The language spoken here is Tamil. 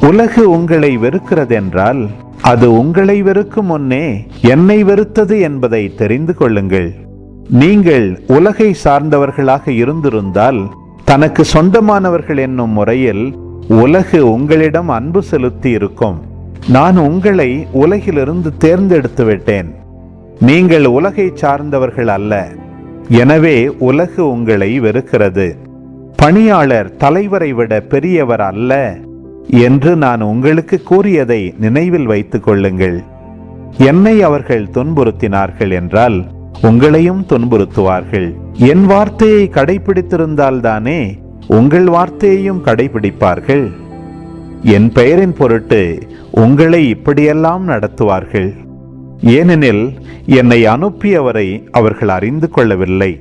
உலகு உங்களை வெறுக்கிறதென்றால் அது உங்களை வெறுக்கும் முன்னே என்னை வெறுத்தது என்பதை தெரிந்து கொள்ளுங்கள். நீங்கள் உலகை சார்ந்தவர்களாக இருந்திருந்தால் தனக்கு சொந்தமானவர்கள் என்னும் முறையில் உலகு உங்களிடம் அன்பு செலுத்தி இருக்கும். நான் உங்களை உலகிலிருந்து தேர்ந்தெடுத்து விட்டேன். நீங்கள் உலகை சார்ந்தவர்கள் அல்ல. எனவே உலகு உங்களை வெறுக்கிறது. பணியாளர் தலைவரை விட பெரியவர் அல்ல என்று நான் உங்களுக்கு கூறியதை நினைவில் வைத்துக் கொள்ளுங்கள். என்னை அவர்கள் துன்புறுத்தினார்கள் என்றால் உங்களையும் துன்புறுத்துவார்கள். என் வார்த்தையை கடைபிடித்திருந்தால்தானே உங்கள் வார்த்தையையும் கடைபிடிப்பார்கள். என் பெயரின் பொருட்டு உங்களை இப்படியெல்லாம் நடத்துவார்கள். ஏனெனில் என்னை அனுப்பியவரை அவர்கள் அறிந்து கொள்ளவில்லை.